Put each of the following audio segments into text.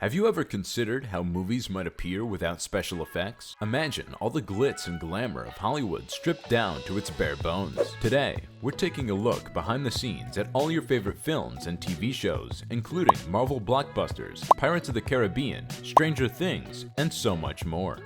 Have you ever considered how movies might appear without special effects? Imagine all the glitz and glamour of Hollywood stripped down to its bare bones. Today, we're taking a look behind the scenes at all your favorite films and TV shows, including Marvel blockbusters, Pirates of the Caribbean, Stranger Things, and so much more.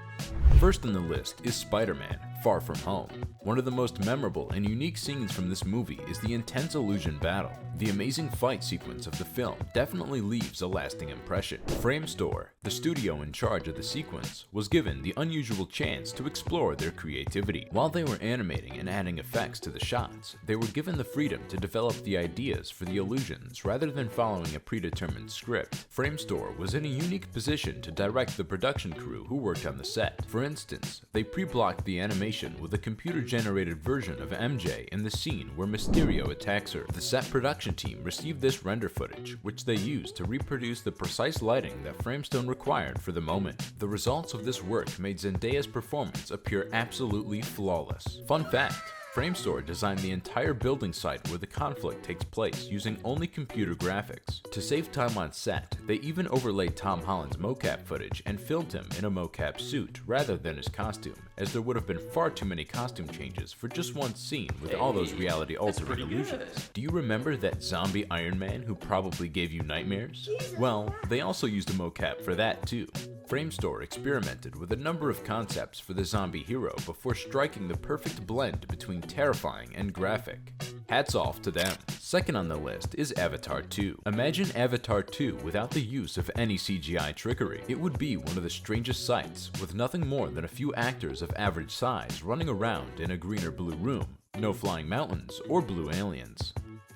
First on the list is Spider-Man: Far From Home. One of the most memorable and unique scenes from this movie is the intense illusion battle. The amazing fight sequence of the film definitely leaves a lasting impression. Framestore, the studio in charge of the sequence, was given the unusual chance to explore their creativity. While they were animating and adding effects to the shots, they were given the freedom to develop the ideas for the illusions rather than following a predetermined script. Framestore was in a unique position to direct the production crew who worked on the set. For instance, they pre-blocked the animation with a computer-generated version of MJ in the scene where Mysterio attacks her. The set production team received this render footage, which they used to reproduce the precise lighting that Framestore required for the moment. The results of this work made Zendaya's performance appear absolutely flawless. Fun fact: Framestore designed the entire building site where the conflict takes place using only computer graphics. To save time on set, they even overlaid Tom Holland's mocap footage and filmed him in a mocap suit rather than his costume, as there would have been far too many costume changes for just one scene with all those reality-altering illusions. Do you remember that zombie Iron Man who probably gave you nightmares? Well, they also used a mocap for that too. Framestore experimented with a number of concepts for the zombie hero before striking the perfect blend between terrifying and graphic. Hats off to them. Second on the list is Avatar 2. Imagine Avatar 2 without the use of any CGI trickery. It would be one of the strangest sights, with nothing more than a few actors of average size running around in a green or blue room, no flying mountains or blue aliens.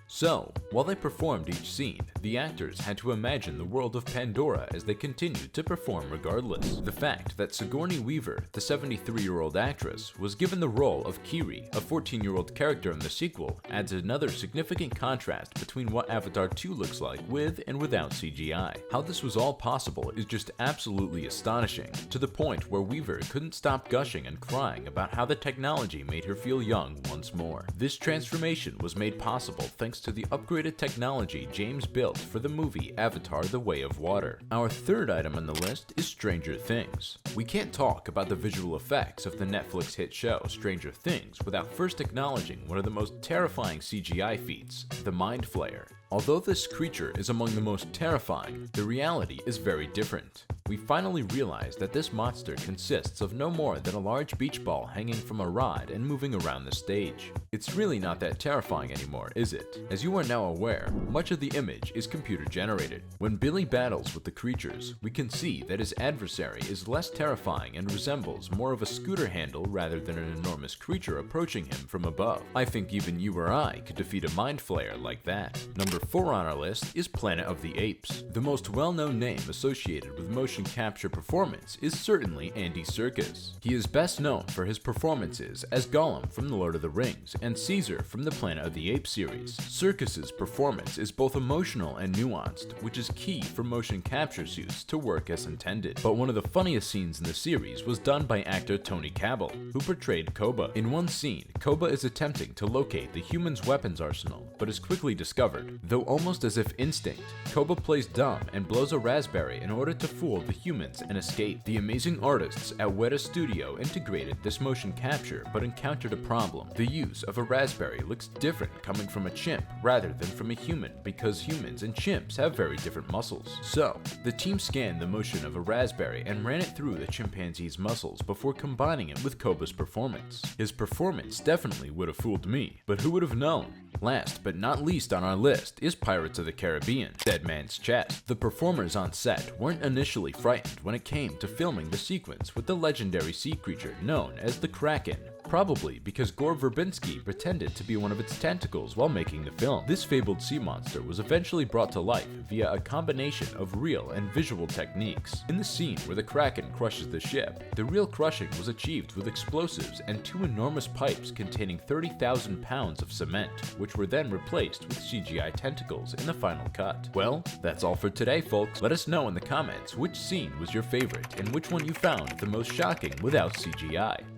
So, while they performed each scene, the actors had to imagine the world of Pandora as they continued to perform regardless. The fact that Sigourney Weaver, the 73-year-old actress, was given the role of Kiri, a 14-year-old character in the sequel, adds another significant contrast between what Avatar 2 looks like with and without CGI. How this was all possible is just absolutely astonishing, to the point where Weaver couldn't stop gushing and crying about how the technology made her feel young once more. This transformation was made possible thanks to the upgraded technology James built for the movie Avatar: The Way of Water. Our third item on the list is Stranger Things. We can't talk about the visual effects of the Netflix hit show Stranger Things without first acknowledging one of the most terrifying CGI feats, the Mind Flayer. Although this creature is among the most terrifying, the reality is very different. We finally realize that this monster consists of no more than a large beach ball hanging from a rod and moving around the stage. It's really not that terrifying anymore, is it? As you are now aware, much of the image is computer generated. When Billy battles with the creatures, we can see that his adversary is less terrifying and resembles more of a scooter handle rather than an enormous creature approaching him from above. I think even you or I could defeat a Mind Flayer like that. Number 4 on our list is Planet of the Apes. The most well-known name associated with motion capture performance is certainly Andy Serkis. He is best known for his performances as Gollum from The Lord of the Rings and Caesar from the Planet of the Apes series. Serkis's performance is both emotional and nuanced, which is key for motion capture suits to work as intended. But one of the funniest scenes in the series was done by actor Tony Cabell, who portrayed Koba. In one scene, Koba is attempting to locate the human's weapons arsenal, but is quickly discovered. Though almost as if instinct, Koba plays dumb and blows a raspberry in order to fool the humans and escape. The amazing artists at Weta Studio integrated this motion capture but encountered a problem. The use of a raspberry looks different coming from a chimp rather than from a human because humans and chimps have very different muscles. So, the team scanned the motion of a raspberry and ran it through the chimpanzee's muscles before combining it with Koba's performance. His performance definitely would have fooled me, but who would have known? Last but not least on our list is Pirates of the Caribbean: Dead Man's Chest. The performers on set weren't initially frightened when it came to filming the sequence with the legendary sea creature known as the Kraken, probably because Gore Verbinski pretended to be one of its tentacles while making the film. This fabled sea monster was eventually brought to life via a combination of real and visual techniques. In the scene where the Kraken crushes the ship, the real crushing was achieved with explosives and 2 enormous pipes containing 30,000 pounds of cement, which were then replaced with CGI tentacles in the final cut. Well, that's all for today, folks. Let us know in the comments which scene was your favorite and which one you found the most shocking without CGI.